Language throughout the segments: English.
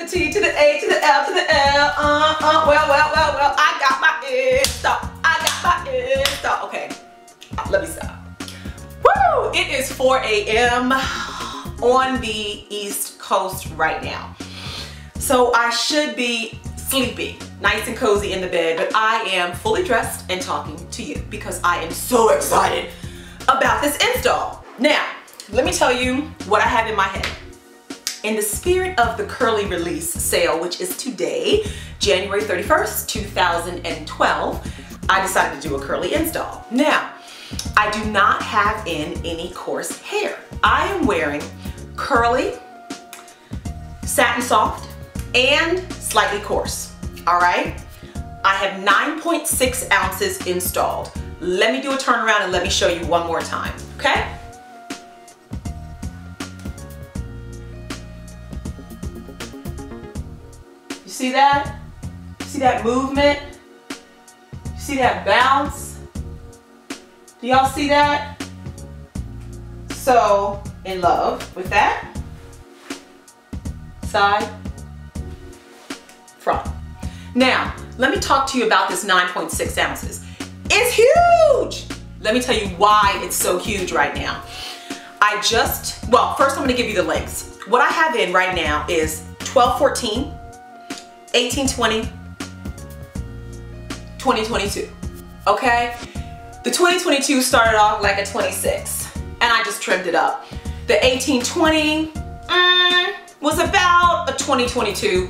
the T to the A to the L to the L. Well, I got my install. I got my install. Okay, let me stop. Woo! It is 4 a.m. on the East Coast right now. So I should be sleepy, nice and cozy in the bed, but I am fully dressed and talking to you because I am so excited about this install. Now, let me tell you what I have in my head. In the spirit of the curly release sale, which is today, January 31st, 2012, I decided to do a curly install. Now, I do not have in any coarse hair. I am wearing curly, satin soft, and slightly coarse, all right? I have 9.6 ounces installed. Let me do a turnaround and let me show you one more time, okay? You see that? You see that movement? You see that bounce? Do y'all see that? So, in love with that. Side, front. Now, let me talk to you about this 9.6 ounces. It's huge! Let me tell you why it's so huge right now. Well, first I'm gonna give you the lengths. What I have in right now is 1214, 1820, 2022, okay? The 2022 started off like a 26, and I just trimmed it up. The 1820 was about a 2022,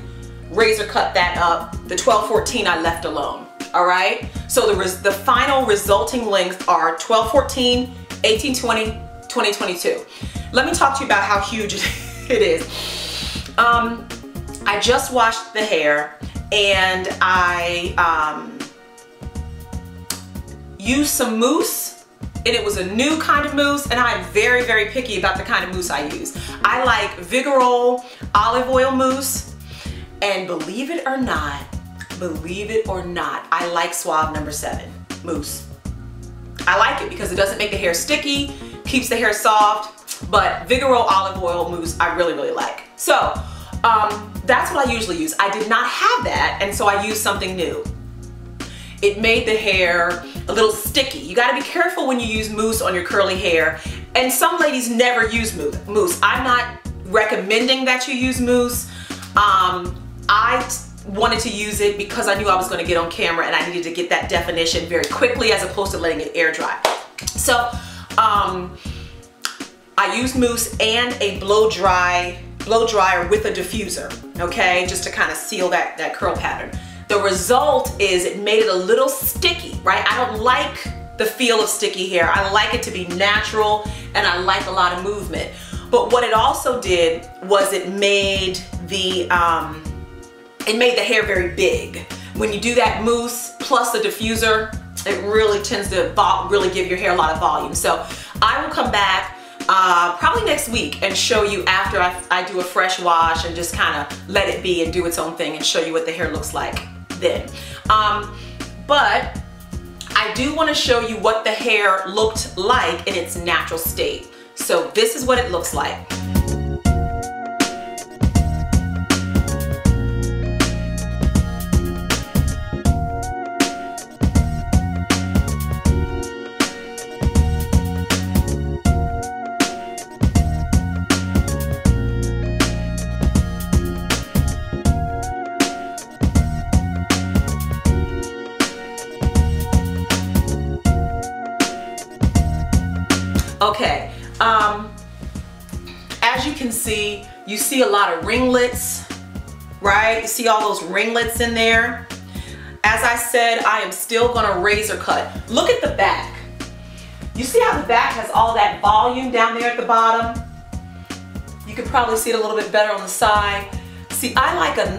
razor cut that up. The 1214 I left alone, all right? So the final resulting lengths are 1214, 1820, 2022. Let me talk to you about how huge it is. I just washed the hair and I used some mousse, and it was a new kind of mousse, and I'm very, very picky about the kind of mousse I use. I like Vigorol olive oil mousse, and believe it or not, I like Suave No. 7 mousse. I like it because it doesn't make the hair sticky, keeps the hair soft, but Vigorol olive oil mousse I really, really like. So that's what I usually use. I did not have that, and so I used something new. It made the hair a little sticky. You gotta be careful when you use mousse on your curly hair, and some ladies never use mousse. I'm not recommending that you use mousse. I wanted to use it because I knew I was gonna get on camera and I needed to get that definition very quickly as opposed to letting it air dry. So I used mousse and a blow dryer with a diffuser, okay, just to kind of seal that curl pattern. The result is it made it a little sticky, right? I don't like the feel of sticky hair. I like it to be natural, and I like a lot of movement. But what it also did was it made the hair very big. When you do that mousse plus the diffuser, it really tends to really give your hair a lot of volume. So I will come back probably next week and show you after I do a fresh wash and just kind of let it be and do its own thing and show you what the hair looks like then. But I do want to show you what the hair looked like in its natural state. So this is what it looks like. Okay, as you can see, you see a lot of ringlets, right? You see all those ringlets in there. As I said, I am still gonna razor cut. Look at the back. You see how the back has all that volume down there at the bottom? You can probably see it a little bit better on the side. See, I like a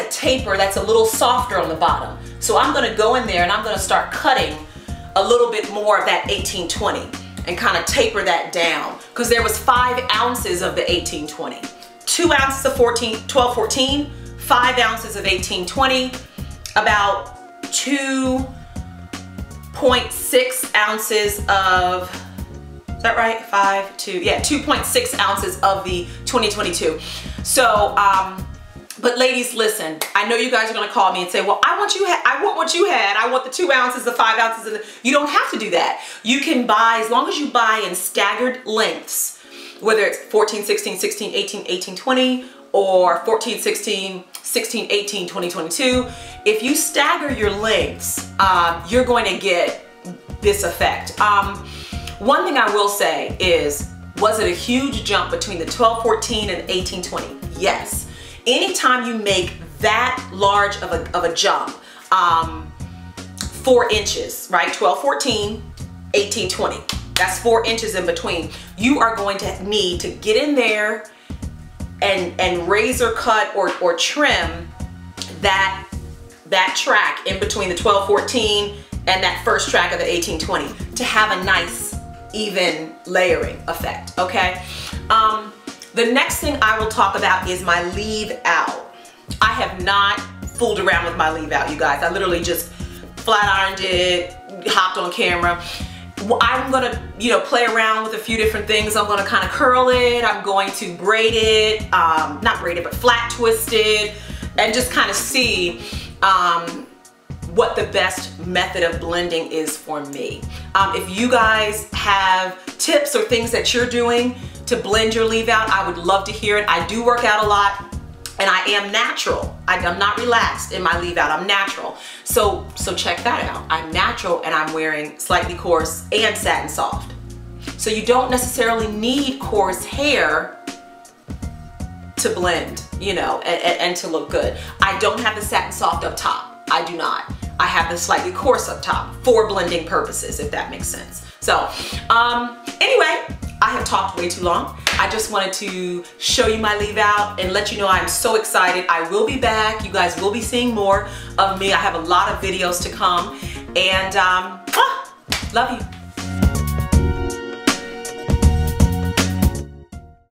taper that's a little softer on the bottom. So I'm gonna go in there and I'm gonna start cutting a little bit more of that 1820. And kind of taper that down, because there was 5 ounces of the 1820, 2 ounces of 1214, 5 ounces of 1820, about 2.6 ounces of, is that right? 2.6 ounces of the 2022. So But ladies, listen, I know you guys are gonna call me and say, well, I want what you had. I want the 2 ounces, the 5 ounces. You don't have to do that. You can buy, as long as you buy in staggered lengths, whether it's 14, 16, 16, 18, 18, 20, or 14, 16, 16, 18, 20, 22. If you stagger your lengths, you're going to get this effect. One thing I will say is, was it a huge jump between the 12, 14 and 18, 20? Yes. Anytime you make that large of a jump, 4 inches, right? 12, 14, 18, 20. That's 4 inches in between. You are going to need to get in there and razor cut or trim that track in between the 12, 14 and that first track of the 18, 20 to have a nice even layering effect, okay? The next thing I will talk about is my leave out. I have not fooled around with my leave out, you guys. I literally just flat ironed it, hopped on camera. I'm gonna, play around with a few different things. I'm gonna kind of curl it. I'm going to braid it, not braid it, but flat twist it, and just kind of see what the best method of blending is for me. If you guys have tips or things that you're doing to blend your leave out, I would love to hear it. I do work out a lot, and I am natural. I'm not relaxed in my leave out. I'm natural. So check that out. I'm natural, and I'm wearing slightly coarse and satin soft. So you don't necessarily need coarse hair to blend, and to look good. I don't have the satin soft up top. I do not. I have the slightly coarse up top for blending purposes, if that makes sense. So, anyway, I have talked way too long. I just wanted to show you my leave out and let you know I'm so excited. I will be back. You guys will be seeing more of me. I have a lot of videos to come, and love you.